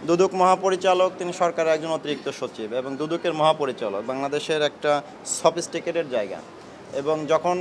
দুদক মহাপরিচালক তিনি সরকারের একজন অতিরিক্ত সচিব এবং দুদকের মহাপরিচালক বাংলাদেশের একটা সফিস্টিকেটেড জায়গা। এবং যখন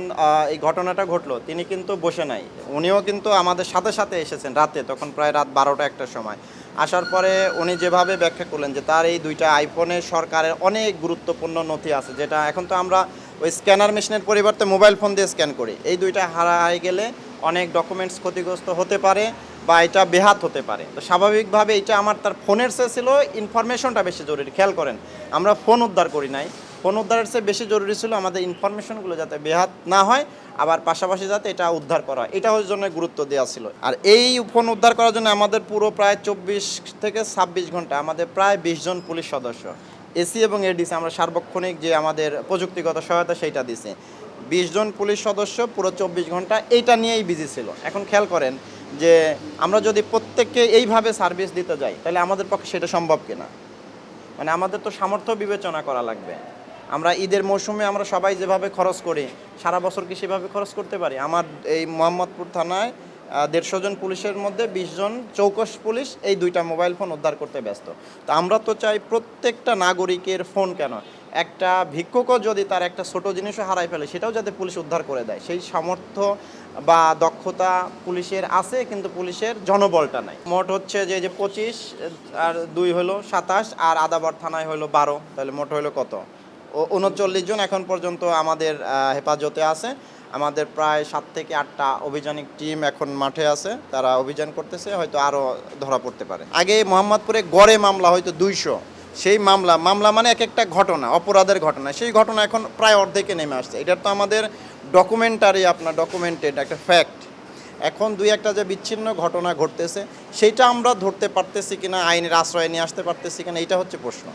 এই ঘটনাটা ঘটলো তিনি কিন্তু বসে নাই, উনিও কিন্তু আমাদের সাথে সাথে এসেছেন রাতে, তখন প্রায় রাত 12টা একটার সময় আসার পরে উনি যেভাবে ব্যাখ্যা করলেন যে তার এই দুইটা আইফোনে সরকারের অনেক গুরুত্বপূর্ণ নথি আছে, যেটা এখন তো আমরা ওই স্ক্যানার মেশিনের পরিবর্তে মোবাইল ফোন দিয়ে স্ক্যান করি, এই দুইটা হারায় গেলে অনেক ডকুমেন্টস ক্ষতিগ্রস্ত হতে পারে বা এটা বেহাত হতে পারে। তো স্বাভাবিকভাবে এটা আমার তার ফোনের চেয়ে ছিল ইনফরমেশনটা বেশি জরুরি। খেয়াল করেন, আমরা ফোন উদ্ধার করি নাই, ফোন উদ্ধারের চেয়ে বেশি জরুরি ছিল আমাদের ইনফরমেশনগুলো যাতে বেহাত না হয়, আবার পাশাপাশি যাতে এটা উদ্ধার করা হয়, এটা ওই জন্য গুরুত্ব দেওয়া ছিল। আর এই ফোন উদ্ধার করার জন্য আমাদের পুরো প্রায় 24 থেকে 26 ঘন্টা আমাদের প্রায় 20 জন পুলিশ সদস্য, এসি এবং এডিসি, আমরা সার্বক্ষণিক যে আমাদের প্রযুক্তিগত সহায়তা সেইটা দিছি। 20 জন পুলিশ সদস্য পুরো 24 ঘন্টা এইটা নিয়েই বিজি ছিল। এখন খেয়াল করেন যে আমরা যদি প্রত্যেককে এইভাবে সার্ভিস দিতে যাই তাহলে আমাদের পক্ষে সেটা সম্ভব কিনা, মানে আমাদের তো সামর্থ্য বিবেচনা করা লাগবে। আমরা ঈদের মৌসুমে আমরা সবাই যেভাবে খরচ করি, সারা বছর কি সেভাবে খরচ করতে পারি? আমার এই মোহাম্মদপুর থানায় 150 জন পুলিশের মধ্যে 20 জন চৌকস পুলিশ এই দুইটা মোবাইল ফোন উদ্ধার করতে ব্যস্ত। তো আমরা তো চাই প্রত্যেকটা নাগরিকের ফোন কেন, একটা ভিক্ষুকও যদি তার একটা ছোট জিনিসও হারাই ফেলে সেটাও যাতে পুলিশ উদ্ধার করে দেয়, সেই সামর্থ্য বা দক্ষতা পুলিশের আছে, কিন্তু পুলিশের জনবলটা নাই। মোট হচ্ছে যে 25 আর 2 হলো 27 আর আদাবর থানায় হলো 12, তাহলে মোট হলো কত? 39 জন এখন পর্যন্ত আমাদের হেফাজতে আছে। আমাদের প্রায় 7 থেকে 8টা অভিযানিক টিম এখন মাঠে আছে, তারা অভিযান করতেছে, হয়তো আরও ধরা পড়তে পারে। আগে মোহাম্মদপুরে গড়ে মামলা হয়তো 200, সেই মামলা মানে এক একটা ঘটনা, অপরাধের ঘটনা, সেই ঘটনা এখন প্রায় অর্ধেকে নেমে আসছে। এটার তো আমাদের ডকুমেন্টারি, আপনার ডকুমেন্টেড একটা ফ্যাক্ট। এখন দুই একটা যে বিচ্ছিন্ন ঘটনা ঘটতেছে সেইটা আমরা ধরতে পারতেছি কিনা, আইনের আশ্রয় নিয়ে আসতে পারতেছি কিনা, এটা হচ্ছে প্রশ্ন।